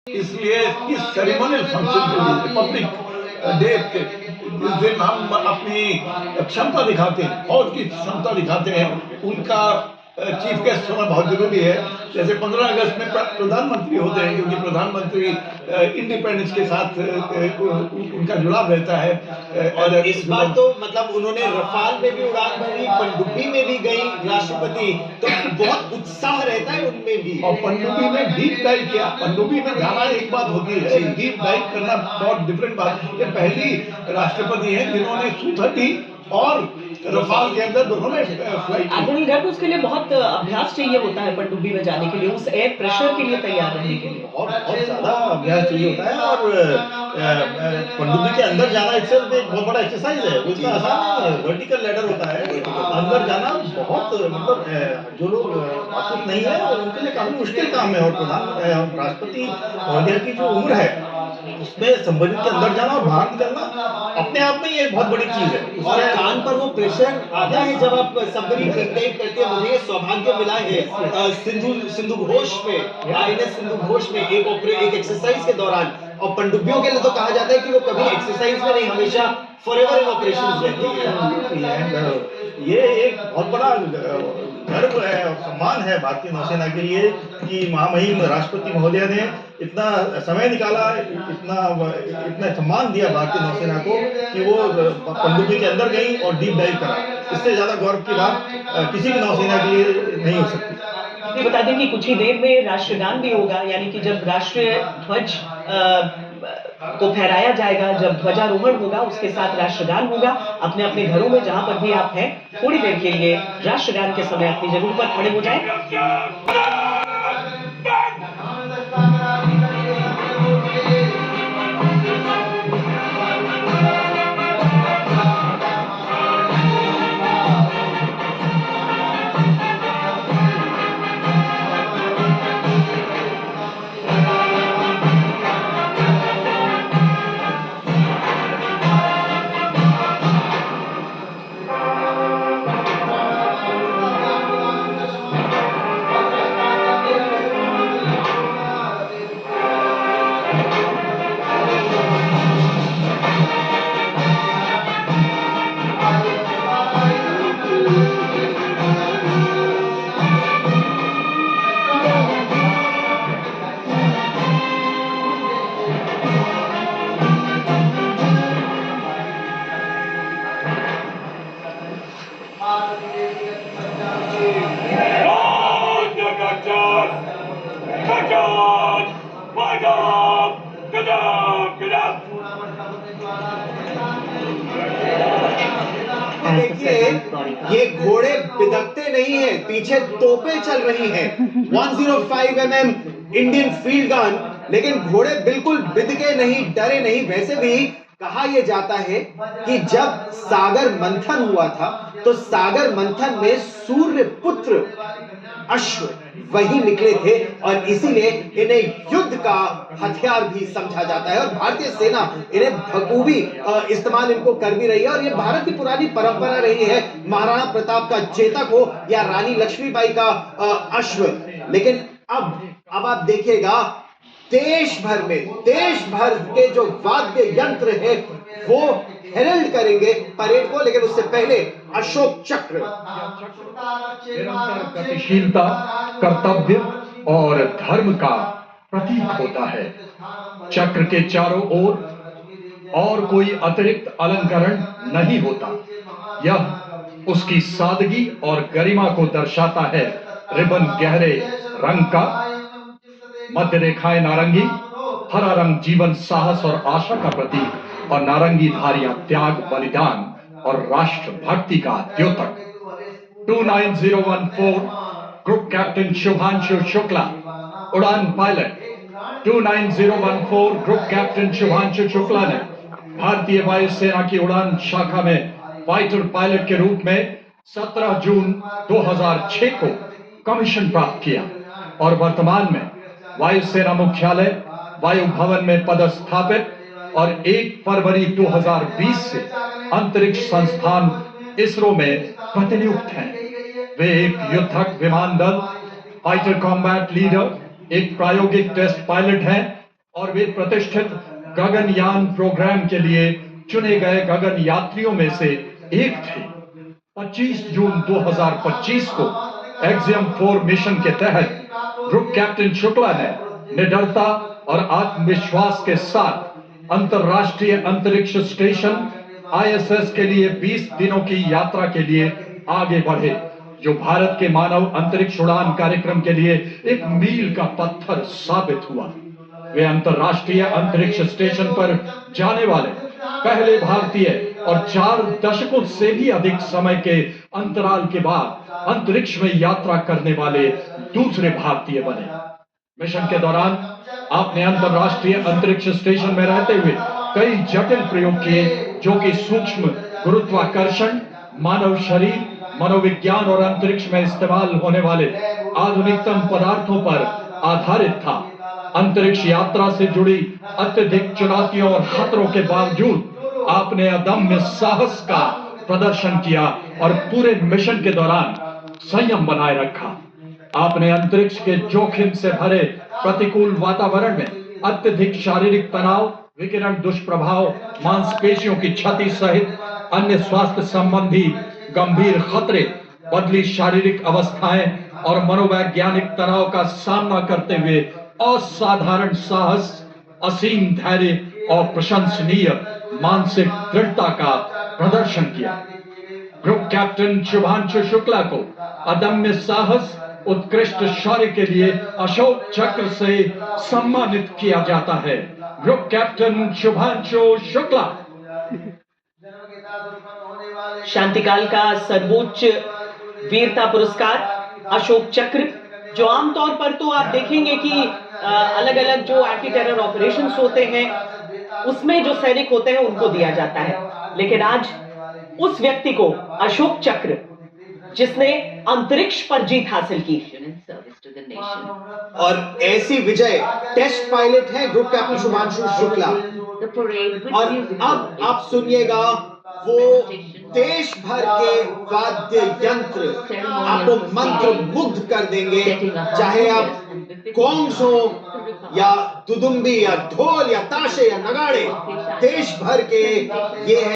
इसलिए इस ceremonial function के लिए रिपब्लिक डे के जिस दिन हम अपनी क्षमता दिखाते हैं, फौज की क्षमता दिखाते हैं, उनका चीफ गेस्ट होना बहुत ज़रूरी है। जैसे 15 अगस्त में प्रधानमंत्री होते हैं, क्योंकि प्रधानमंत्री इंडिपेंडेंस के साथ उनका जुड़ाव रहता है। और इस बार तो मतलब उन्होंने रफाल में भी उड़ान भरी, पनडुब्बी में भी गई राष्ट्रपति, तो बहुत उत्साह रहता है उनमें भी। और पनडुब्बी में डीप डाइव किया। पनडुब्बी में जाना एक बात होती है, डीप डाइव करना बहुत डिफरेंट बात। ये पहली राष्ट्रपति हैं जिन्होंने Su-30 और रफाल के अंदर दोनों में फ्लाइट की। एडमिरल गर्ग, उसके लिए बहुत अभ्यास चाहिए होता है पनडुब्बी में जाने के लिए, उस एयर प्रेशर के लिए तैयार रहने के लिए। और बहुत ज़्यादा अभ्यास चाहिए होता है। और पनडुब्बी के अंदर जाना itself एक बहुत बड़ा एक्सरसाइज है, वो इतना आसान नहीं है। वर्टिकल लैडर होता है, अंदर जाना बहुत मतलब जो लोग वाकिफ नहीं है उनके लिए काफी मुश्किल काम है। और राष्ट्रपति महोदया की जो उम्र है उसमें संबंधित के अंदर जाना और बाहर निकलना अपने आप में ये बहुत बड़ी चीज है। और कान पर वो प्रेशर आता है जब आप सबमरीन डीप करते हैं। मुझे ये सौभाग्य मिला है सिंधु घोष में, आईएनएस सिंधु घोष में एक एक्सरसाइज के दौरान। और पनडुब्बियों के लिए तो कहा जाता है कि वो कभी एक्सरसाइज में नहीं, हमेशा फॉरएवर इन ऑपरेशंस रहती है। ये एक बहुत बड़ा गर्व है और सम्मान है भारतीय नौसेना के लिए कि महामहिम राष्ट्रपति महोदया ने इतना समय निकाला, इतना सम्मान दिया भारतीय नौसेना को कि वो पनडुब्बी के अंदर गई और डीप डाइव करा। इससे ज्यादा गौरव की बात किसी भी नौसेना के लिए नहीं हो सकती। ये बता दें कि कुछ ही देर में राष्ट्रगान भी होगा, यानी कि जब राष्ट्रीय ध्वज को फहराया जाएगा, जब ध्वजारोहण होगा उसके साथ राष्ट्रगान होगा। अपने अपने घरों में जहां पर भी आप हैं, थोड़ी देर के लिए राष्ट्रगान के समय अपनी जगह पर खड़े हो जाएं। देखिए ये घोड़े बिदकते नहीं हैं, पीछे तोपें चल रही हैं। 105 mm इंडियन फील्ड गन, लेकिन घोड़े बिल्कुल बिदके नहीं, डरे नहीं। वैसे भी कहा यह जाता है कि जब सागर मंथन हुआ था तो सागर मंथन में सूर्य पुत्र अश्व वही निकले थे, और इसीलिए इन्हें युद्ध का हथियार भी समझा जाता है। और भारतीय सेना इन्हें बखूबी इस्तेमाल इनको कर भी रही है। और ये भारत की पुरानी परंपरा रही है, महाराणा प्रताप का चेतक हो या रानी लक्ष्मीबाई का अश्व। लेकिन अब आप देखिएगा देश भर के जो वाद्य यंत्र है वो हेरल्ड करेंगे परेड को, लेकिन उससे पहले अशोक चक्र निरंतर गतिशीलता, कर्तव्य और धर्म का प्रतीक होता है। चक्र के चारों ओर और कोई अतिरिक्त अलंकरण नहीं होता। यह उसकी सादगी और गरिमा को दर्शाता है। रिबन गहरे रंग का, मध्य रेखाएं नारंगी, हरा रंग जीवन, साहस और आशा का प्रतीक, और नारंगी धारियां त्याग, बलिदान और राष्ट्र भक्ति का द्योतक। 29014 ग्रुप कैप्टन शुभांशु शुक्ला, उड़ान pilot. 29014 group captain Shubhanshu Shukla ने भारतीय वायुसेना की उड़ान शाखा में फाइटर पायलट के रूप में 17 जून 2006 को कमीशन प्राप्त किया और वर्तमान में वायुसेना मुख्यालय वायु भवन में पदस्थापित और 1 फरवरी 2020 से अंतरिक्ष संस्थान इसरो में प्रतिनियुक्त हैं। वे एक युद्धक विमान दल, फाइटर कॉम्बैट लीडर, एक प्रायोगिक टेस्ट पायलट हैं और वे प्रतिष्ठित गगनयान प्रोग्राम के लिए चुने गए गगन यात्रियों में से एक थे। 25 जून 2025 को एक्सियम 4 मिशन के तहत ग्रुप कैप्टन शुक्ला ने निडरता और आत्मविश्वास के साथ अंतरराष्ट्रीय अंतरिक्ष स्टेशन ISS के लिए 20 दिनों की यात्रा के लिए आगे बढ़े, जो भारत के मानव अंतरिक्ष उड़ान कार्यक्रम के लिए एक मील का पत्थर साबित हुआ। वे अंतरराष्ट्रीय अंतरिक्ष स्टेशन पर जाने वाले पहले भारतीय और 4 दशकों से भी अधिक समय के अंतराल के बाद अंतरिक्ष में यात्रा करने वाले दूसरे भारतीय बने। मिशन के दौरान आपने अंतरराष्ट्रीय अंतरिक्ष स्टेशन में रहते हुए कई जटिल प्रयोग किए, जो कि सूक्ष्म गुरुत्वाकर्षण, मानव शरीर, मनोविज्ञान और अंतरिक्ष में इस्तेमाल होने वाले आधुनिकतम पदार्थों पर आधारित था। अंतरिक्ष यात्रा से जुड़ी अत्यधिक चुनौतियों और खतरों के बावजूद आपने अदम्य साहस का प्रदर्शन किया और पूरे मिशन के दौरान संयम बनाए रखा। आपने अंतरिक्ष के जोखिम से भरे प्रतिकूल वातावरण में अत्यधिक शारीरिक तनाव, विकिरण दुष्प्रभाव, मांसपेशियों की क्षति सहित अन्य स्वास्थ्य संबंधी गंभीर खतरे, बदली शारीरिक अवस्थाएं और मनोवैज्ञानिक तनाव का सामना करते हुए असाधारण साहस, असीम धैर्य और प्रशंसनीय मानसिक दृढ़ता का प्रदर्शन किया। ग्रुप कैप्टन शुभांशु शुक्ला को अदम्य साहस, उत्कृष्ट शौर्य के लिए अशोक चक्र से सम्मानित किया जाता है। Group captain Shubhanshu Shukla. शांतिकाल का सर्वोच्च वीरता पुरस्कार अशोक चक्र, जो आमतौर पर तो आप देखेंगे कि अलग अलग जो एंटी टेरर ऑपरेशंस होते हैं उसमें जो सैनिक होते हैं उनको दिया जाता है, लेकिन आज उस व्यक्ति को अशोक चक्र, जिसने अंतरिक्ष पर जीत हासिल की। और ऐसी विजय टेस्ट पायलट है ग्रुप कैप्टन शुभांशु शुक्ला। और अब आप सुनिएगा वो देश भर के वाद्य यंत्र आपको मंत्र मुग्ध कर देंगे, चाहे आप कॉन्ग्स हो या दुदुम्बी या ढोल या ताशे या नगाड़े, देश भर के ये है